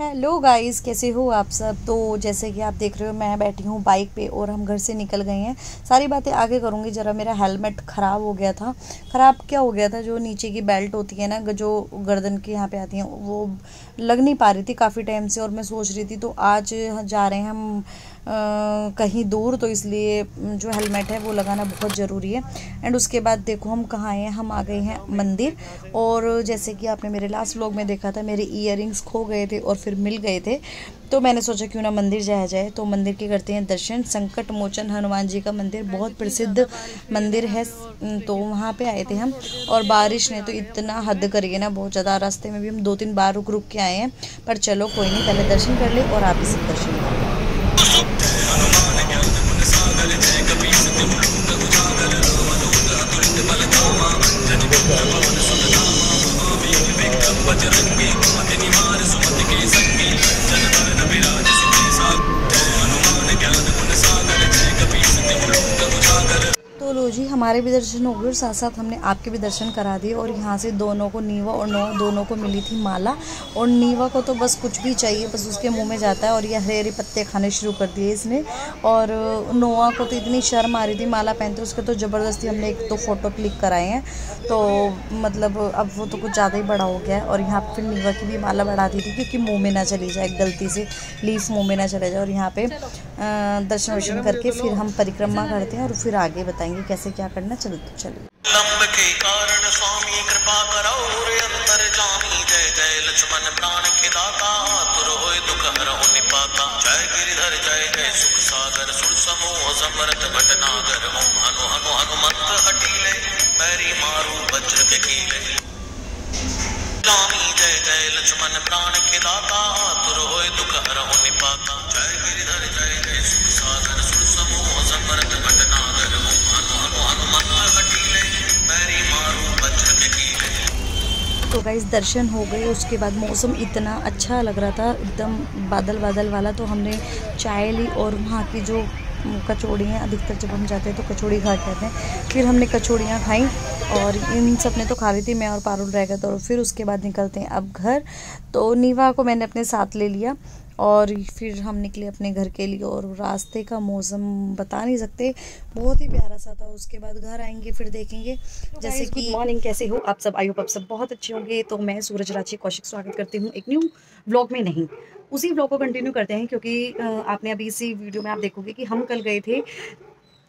Hello guys, कैसे हो आप सब। तो जैसे कि आप देख रहे हो मैं बैठी हूँ बाइक पे और हम घर से निकल गए हैं। सारी बातें आगे करूँगी। ज़रा मेरा हेलमेट ख़राब हो गया था। ख़राब क्या हो गया था, जो नीचे की बेल्ट होती है ना, जो गर्दन के यहाँ पे आती हैं, वो लग नहीं पा रही थी काफ़ी टाइम से। और मैं सोच रही थी, तो आज जा रहे हैं हम कहीं दूर, तो इसलिए जो हेलमेट है वो लगाना बहुत ज़रूरी है। एंड उसके बाद देखो हम कहाँ आए हैं, हम आ गए हैं मंदिर। और जैसे कि आपने मेरे लास्ट व्लॉग में देखा था, मेरे ईयरिंग्स खो गए थे और फिर मिल गए थे, तो मैंने सोचा क्यों ना मंदिर जाया जाए। तो मंदिर के करते हैं दर्शन। संकट मोचन हनुमान जी का मंदिर बहुत प्रसिद्ध मंदिर है, तो वहाँ पे आए थे हम। और बारिश ने तो इतना हद करी है ना, बहुत ज़्यादा। रास्ते में भी हम 2-3 बार रुक रुक के आए हैं, पर चलो कोई नहीं, पहले दर्शन कर ले और आप भी सब दर्शन करो। तो लो जी, हमारे भी दर्शन हो गए और साथ साथ हमने आपके भी दर्शन करा दिए। और यहाँ से दोनों को, नीवा और नोआ दोनों को मिली थी माला। और नीवा को तो बस कुछ भी चाहिए, बस उसके मुंह में जाता है, और ये हरे हरे पत्ते खाने शुरू कर दिए इसने। और नोआ को तो इतनी शर्म आ रही थी माला पहनते, उसके तो ज़बरदस्ती हमने एक तो फ़ोटो क्लिक कराए हैं। तो मतलब अब वो तो कुछ ज़्यादा ही बड़ा हो गया है। और यहाँ पर फिर नीवा की भी माला बढ़ा दी थी, क्योंकि मुँह में ना चली जाए गलती से, लीफ मुँह में ना चले जाए। और यहाँ पे दर्शन वर्शन करके फिर हम परिक्रमा करते हैं और फिर आगे बताएंगे कैसे क्या करना। चलो तो चलिए। लंब के कारण स्वामी कृपा करो रे अंतर जामी। जय जय लक्ष्मण प्राण के दाता, तुर होय दुख हरौ निपाता। जय गिरिधर जय जय सुख सागर, सुर समूह समर्थ भटनागर। ओम हनु हनु हनुमंत हटीले, पैरी मारू वज्र के कीले। स्वामी जय जय लक्ष्मण प्राण के दाता, तुर होय दुख हरौ निपाता। जय गिरिधर जय जय सुख सागर, सुर समूह समर्थ भटनागर। ओम हनु हनु हनुमंत हटीले, पैरी मारू वज्र के कीले। तो गाइस दर्शन हो गए। उसके बाद मौसम इतना अच्छा लग रहा था, एकदम बादल बादल वाला। तो हमने चाय ली और वहाँ की जो कचौड़ी हैं, अधिकतर जब हम जाते हैं तो कचौड़ी खा के आते हैं। फिर हमने कचौड़ियाँ खाई और इन सब ने तो खा ली थी, मैं और पारुल रह गए। तो फिर उसके बाद निकलते हैं अब घर। तो नीवा को मैंने अपने साथ ले लिया और फिर हम निकले अपने घर के लिए। और रास्ते का मौसम बता नहीं सकते, बहुत ही प्यारा सा था। उसके बाद घर आएंगे फिर देखेंगे। जैसे कि गुड मॉर्निंग, कैसे हो आप सब। आई होप आप सब बहुत अच्छे होंगे। तो मैं सूरज रांची कौशिक स्वागत करती हूँ एक न्यू व्लॉग में। नहीं, उसी व्लॉग को कंटिन्यू करते हैं, क्योंकि आपने अभी इसी वीडियो में आप देखोगे कि हम कल गए थे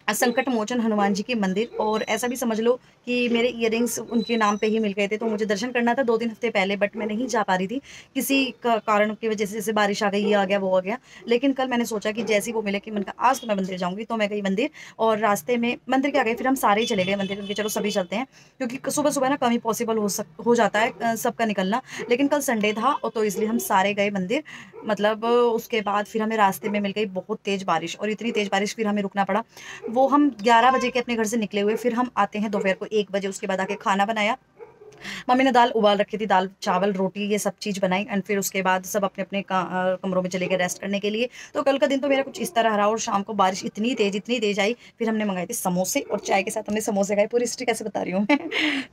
संकट मोचन हनुमान जी के मंदिर। और ऐसा भी समझ लो कि मेरे इयरिंग्स उनके नाम पे ही मिल गए थे। तो मुझे दर्शन करना था 2-3 हफ्ते पहले, बट मैं नहीं जा पा रही थी किसी कारण की वजह से। जैसे बारिश आ गई, ये आ गया, वो आ गया। लेकिन कल मैंने सोचा कि जैसे ही वो मिले कि मन का आज तो मैं मंदिर जाऊंगी, तो मैं गई मंदिर। और रास्ते में मंदिर के आ गए, फिर हम सारे ही चले गए मंदिर, क्योंकि चलो सभी चलते हैं, क्योंकि सुबह सुबह ना कम ही पॉसिबल हो जाता है सबका निकलना। लेकिन कल संडे था और तो इसलिए हम सारे गए मंदिर। मतलब उसके बाद फिर हमें रास्ते में मिल गई बहुत तेज़ बारिश, और इतनी तेज़ बारिश फिर हमें रुकना पड़ा। वो हम 11 बजे के अपने घर से निकले हुए, फिर हम आते हैं दोपहर को 1 बजे। उसके बाद आके खाना बनाया। मम्मी ने दाल उबाल रखी थी, दाल चावल रोटी ये सब चीज़ बनाई। एंड फिर उसके बाद सब अपने अपने कमरों में चले गए रेस्ट करने के लिए। तो कल का दिन तो मेरा कुछ इस तरह रहा। और शाम को बारिश इतनी तेज़ आई, फिर हमने मंगाए थे समोसे, और चाय के साथ हमने समोसे खाए। पूरी हिस्ट्री कैसे बता रही हूँ मैं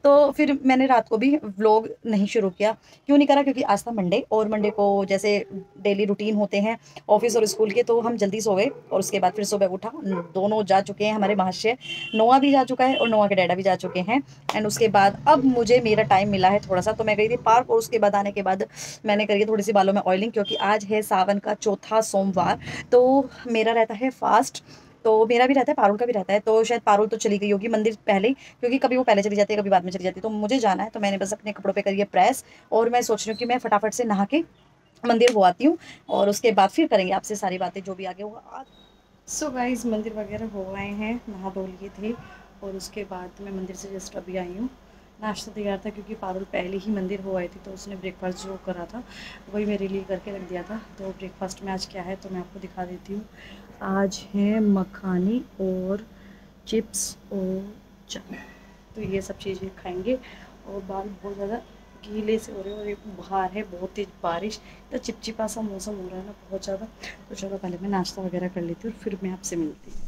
तो फिर मैंने रात को भी व्लॉग नहीं शुरू किया। क्यों नहीं करा, क्योंकि आज था मंडे, और मंडे को जैसे डेली रूटीन होते हैं ऑफिस और स्कूल के, तो हम जल्दी सो गए। और उसके बाद फिर सुबह उठा, दोनों जा चुके हैं हमारे महाशय। नोआ भी जा चुका है और नोआ के डैडा भी जा चुके हैं। एंड उसके बाद अब मुझे मेरा टाइम मिला है थोड़ा सा, तो मैं गई थी पार्क। और उसके बाद आने के बाद मैंने करी थोड़ी सी बालों में ऑयलिंग, क्योंकि आज है सावन का चौथा सोमवार। तो मेरा रहता है फास्ट, तो मेरा भी रहता है, पारुल का भी रहता है। तो शायद पारुल तो चली गई होगी मंदिर पहले ही, क्योंकि कभी वो पहले चली जाती है, कभी बाद में चली जाती है। तो मुझे जाना है, तो मैंने बस अपने कपड़ों पे करी है प्रेस। और मैं सोच रही हूँ कि मैं फटाफट से नहा के मंदिर हो आती हूँ, और उसके बाद फिर करेंगे आपसे सारी बातें जो भी आगे होगा। सो गाइस, मंदिर वगैरह हो गए हैं, नहा धो लिए थे। और उसके बाद मैं मंदिर से जस्ट अभी आई हूँ। नाश्ता तैयार था, क्योंकि पारुल पहले ही मंदिर हो आई थी, तो उसने ब्रेकफास्ट जो करा था वही मेरे लिए करके रख दिया था। तो ब्रेकफास्ट में आज क्या है तो मैं आपको दिखा देती हूँ। आज है मखानी और चिप्स और चाय, तो ये सब चीज़ें खाएंगे। और बाल बहुत ज़्यादा गीले से हो रहे हैं, और एक बाहर है बहुत तेज़ बारिश, तो चिपचिपा सा मौसम हो रहा है ना बहुत ज़्यादा। तो चलो पहले मैं नाश्ता वगैरह कर लेती हूँ और फिर मैं आपसे मिलती हूँ।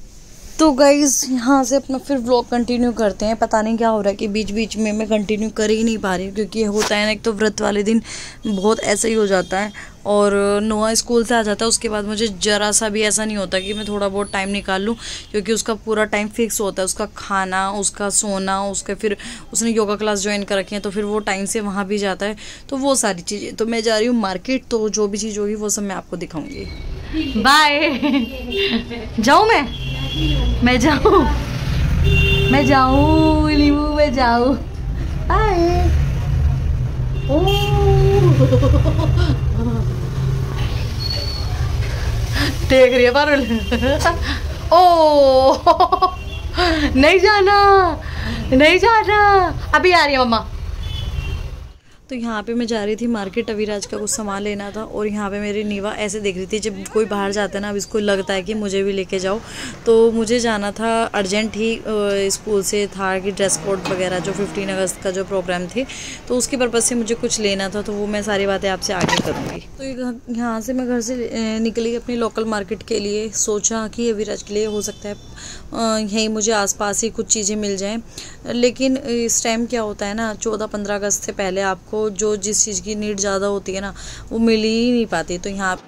तो गाइज़ यहाँ से अपना फिर व्लॉग कंटिन्यू करते हैं। पता नहीं क्या हो रहा है कि बीच बीच में मैं कंटिन्यू कर ही नहीं पा रही हूँ, क्योंकि होता है ना, एक तो व्रत वाले दिन बहुत ऐसा ही हो जाता है और नोआ स्कूल से आ जाता है। उसके बाद मुझे ज़रा सा भी ऐसा नहीं होता कि मैं थोड़ा बहुत टाइम निकाल लूँ, क्योंकि उसका पूरा टाइम फिक्स होता है, उसका खाना, उसका सोना, उसका फिर उसने योगा क्लास ज्वाइन कर रखी है तो फिर वो टाइम से वहाँ भी जाता है। तो वो सारी चीज़ें, तो मैं जा रही हूँ मार्केट, तो जो भी चीज़ होगी वो सब मैं आपको दिखाऊँगी। बाय। जाऊँ मैं जाऊँ मैं जाऊँ। बाय। देख रही है पारुल। ओ नहीं जाना अभी आ रही है मम्मा। तो यहाँ पे मैं जा रही थी मार्केट, अविराज का कुछ सामान लेना था और यहाँ पे मेरी नीवा ऐसे देख रही थी, जब कोई बाहर जाता है ना, अब इसको लगता है कि मुझे भी लेके जाओ। तो मुझे जाना था अर्जेंट ही, स्कूल से था कि ड्रेस कोड वगैरह जो 15 अगस्त का जो प्रोग्राम थे, तो उसके पर्पज़ से मुझे कुछ लेना था, तो वो मैं सारी बातें आपसे आगे करूँगी। तो यहाँ से मैं घर से निकली अपनी लोकल मार्केट के लिए। सोचा कि अविराज के लिए हो सकता है यहीं मुझे आसपास ही कुछ चीज़ें मिल जाएं, लेकिन इस टाइम क्या होता है ना, 14-15 अगस्त से पहले आपको जो जिस चीज़ की नीड ज़्यादा होती है ना, वो मिल ही नहीं पाती। तो यहाँ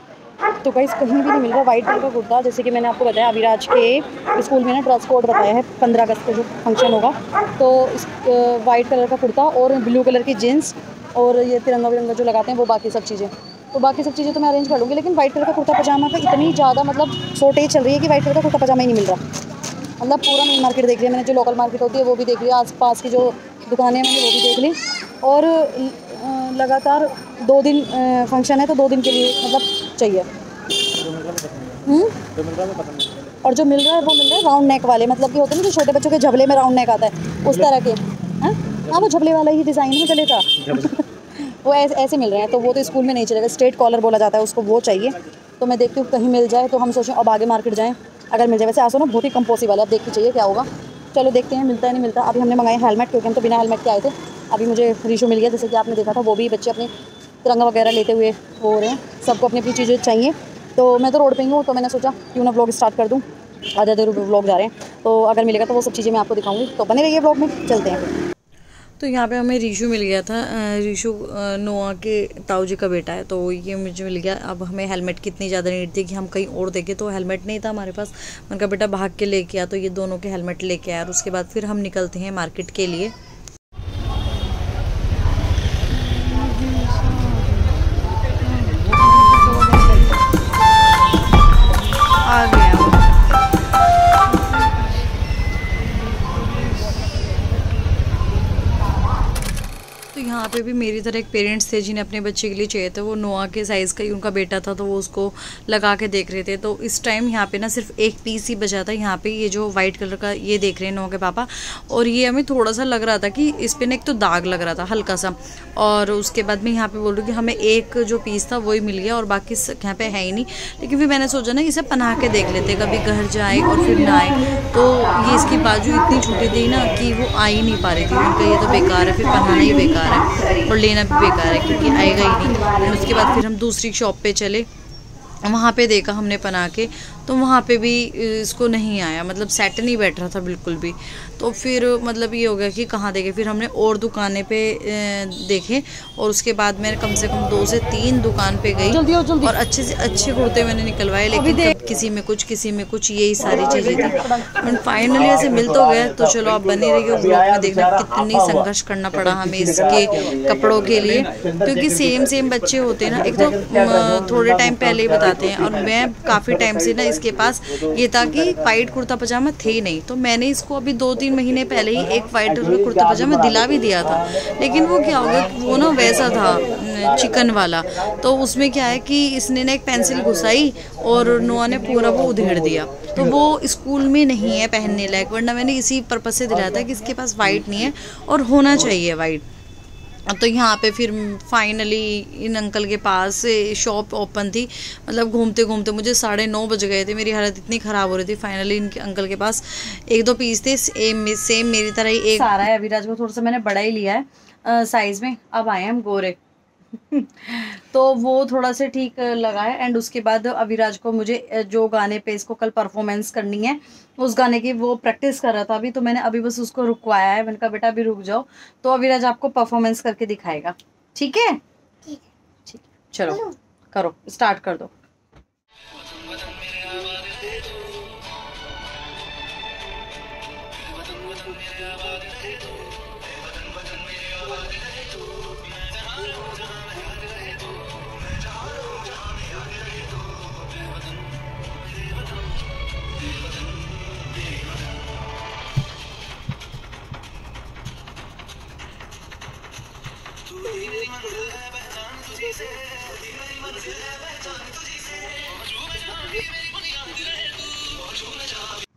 तो गाइस कहीं भी नहीं मिल रहा वाइट कलर का कुर्ता। जैसे कि मैंने आपको बताया, अविराज के स्कूल में ना ड्रेस कोड बताया है 15 अगस्त का जो फंक्शन होगा, तो इस वाइट कलर का कुर्ता और ब्लू कलर की जीन्स और ये तिरंगा विरंगा जो लगाते हैं वो, बाकी सब चीज़ें, तो बाकी सब चीज़ें तो मैं अरेंज कर लूँगी। लेकिन वाइट कलर का कुर्ता पजामा का इतनी ज़्यादा मतलब शॉर्टेज चल रही है कि वाइट कलर का कुर्ता पजामा ही नहीं मिल रहा। मतलब पूरा मेन मार्केट देख लिया मैंने, जो लोकल मार्केट होती है वो भी देख लिया, आसपास की जो दुकानें हैं मैंने वो भी देख ली, और लगातार 2 दिन फंक्शन है, तो 2 दिन के लिए मतलब चाहिए। और जो मिल रहा है वो मिल रहा है राउंड नेक वाले, मतलब कि होते हैं ना जो छोटे बच्चों के झबले में राउंड नेक आता है उस तरह के। हाँ वो झबले वाला ही डिज़ाइन में चलेगा। वो ऐसे मिल रहे हैं, तो वो तो स्कूल में नहीं चलेगा, स्ट्रेट कॉलर बोला जाता है उसको, वो चाहिए। तो मैं देखती हूँ कहीं मिल जाए, तो हम सोचें अब आगे मार्केट जाएँ, अगर मिल जाए। वैसे आसो ना बहुत ही कम पॉसिबल है, अब देख के चाहिए क्या होगा। चलो देखते हैं मिलता है नहीं मिलता। अभी हमने मंगाए हेलमेट, क्योंकि हम तो बिना हेलमेट के आए थे। अभी मुझे रीशू मिल गया, जैसे कि आपने देखा था, वो भी बच्चे अपने तिरंगा वगैरह लेते हुए वो हो रहे हैं, सबको अपनी अपनी चीज़ें चाहिए। तो मैं तो रोड पे ही हूँ, तो मैंने सोचा क्यों ना व्लॉग स्टार्ट कर दूँ, आधे आधे व्लॉग जा रहे हैं, तो अगर मिलेगा तो वो सब चीज़ें मैं आपको दिखाऊंगी, तो बने रहिए व्लॉग में। चलते हैं। तो यहाँ पे हमें रीशू मिल गया था। रीशू नोआ के ताऊ जी का बेटा है, तो ये मुझे मिल गया। अब हमें हेलमेट की इतनी ज़्यादा नीड थी कि हम कहीं और देखें, तो हेलमेट नहीं था हमारे पास। उनका बेटा भाग के लेके आया, तो ये दोनों के हेलमेट लेके आया, और उसके बाद फिर हम निकलते हैं मार्केट के लिए। आ गया यहाँ पे भी मेरी तरह एक पेरेंट्स थे जिन्हें अपने बच्चे के लिए चाहिए था। वो नोआ के साइज़ का ही उनका बेटा था, तो वो उसको लगा के देख रहे थे। तो इस टाइम यहाँ पे ना सिर्फ एक पीस ही बचा था। यहाँ पे ये जो वाइट कलर का ये देख रहे हैं नोआ के पापा, और ये हमें थोड़ा सा लग रहा था कि इस पे ना एक तो दाग लग रहा था हल्का सा, और उसके बाद में यहाँ पे बोल रही कि हमें एक जो पीस था वही मिल गया और बाकी यहाँ पे है ही नहीं। लेकिन फिर मैंने सोचा ना इसे पहना के देख लेते, कभी घर जाए और फिर ना आए। तो ये इसकी बाजू इतनी छोटी थी ना कि वो आ ही नहीं पा रही थी। उनका ये तो बेकार है, फिर पहनाना ही बेकार है और लेना भी बेकार है, क्योंकि आएगा ही नहीं। और उसके बाद फिर हम दूसरी शॉप पे चले, वहाँ पे देखा हमने पहना के, तो वहाँ पे भी इसको नहीं आया, मतलब सेट नहीं बैठ रहा था बिल्कुल भी। तो फिर मतलब ये हो गया कि कहाँ देखे। फिर हमने और दुकानें पे देखे, और उसके बाद मैं कम से कम 2 से 3 दुकान पे गई, जल्दी और अच्छे से अच्छे कुर्ते मैंने निकलवाए। लेकिन किसी में कुछ यही सारी चीज़ें थी। फाइनली ऐसे मिल तो गया। तो चलो आप बने रहिए ब्लॉग में, देखना कितनी संघर्ष करना पड़ा हमें इसके कपड़ों के लिए, क्योंकि सेम बच्चे होते हैं ना। एक तो थोड़े टाइम पहले ही बताते हैं, और मैं काफ़ी टाइम से ना इसके पास ये था कि वाइट कुर्ता पजामा थे ही नहीं, तो मैंने इसको अभी 2-3 महीने पहले ही एक वाइट कुर्ता पजामा दिला भी दिया था। लेकिन वो क्या हो गया, वो ना वैसा था चिकन वाला, तो उसमें क्या है कि इसने ना एक पेंसिल घुसाई और नोआ ने पूरा वो उधेड़ दिया। तो वो स्कूल में नहीं है पहनने लायक, वरना मैंने इसी पर्पज से दिलाया था कि इसके पास वाइट नहीं है और होना चाहिए वाइट। तो यहाँ पे फिर फाइनली इन अंकल के पास शॉप ओपन थी, मतलब घूमते घूमते मुझे 9:30 बज गए थे। मेरी हालत इतनी ख़राब हो रही थी। फाइनली इनके अंकल के पास 1-2 पीस थे सेम मेरी तरह ही। एक सारा है, अविराज को थोड़ा सा मैंने बड़ा ही लिया है साइज़ में। अब आए हम गोरे, तो वो थोड़ा सा ठीक लगा है। एंड उसके बाद अविराज को मुझे जो गाने पे इसको कल परफॉर्मेंस करनी है उस गाने की वो प्रैक्टिस कर रहा था अभी, तो मैंने अभी बस उसको रुकवाया है। मैंने कहा बेटा अभी रुक जाओ, तो अविराज आपको परफॉर्मेंस करके दिखाएगा। ठीक है, ठीक है, चलो करो, स्टार्ट कर दो।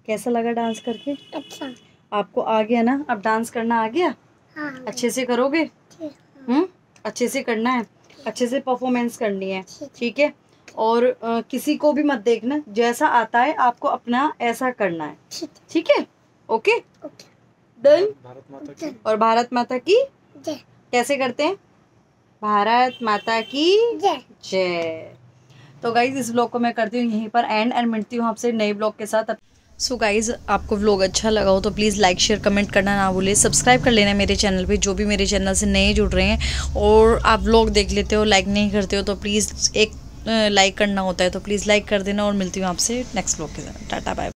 कैसा लगा डांस करके? अच्छा। आपको आ गया ना, अब डांस करना आ गया? हाँ। अच्छे से करोगे? अच्छे से करना है, अच्छे से परफॉर्मेंस करनी है, ठीक है। और किसी को भी मत देखना, जैसा आता है आपको अपना ऐसा करना है, ठीक है। Okay, done. और भारत माता की जय कैसे करते हैं? भारत माता की जय। तो गाइज इस ब्लॉग को मैं करती हूँ यहीं पर एंड मिलती हूँ आपसे नए ब्लॉग के साथ। सो गाइज आपको व्लॉग अच्छा लगा हो तो प्लीज़ लाइक शेयर कमेंट करना ना भूलिए, सब्सक्राइब कर लेना मेरे चैनल पे जो भी मेरे चैनल से नए जुड़ रहे हैं। और आप व्लॉग देख लेते हो लाइक नहीं करते हो तो प्लीज़ एक लाइक करना होता है, तो प्लीज़ लाइक कर देना। और मिलती हूँ आपसे नेक्स्ट व्लॉग के साथ। Tata bye.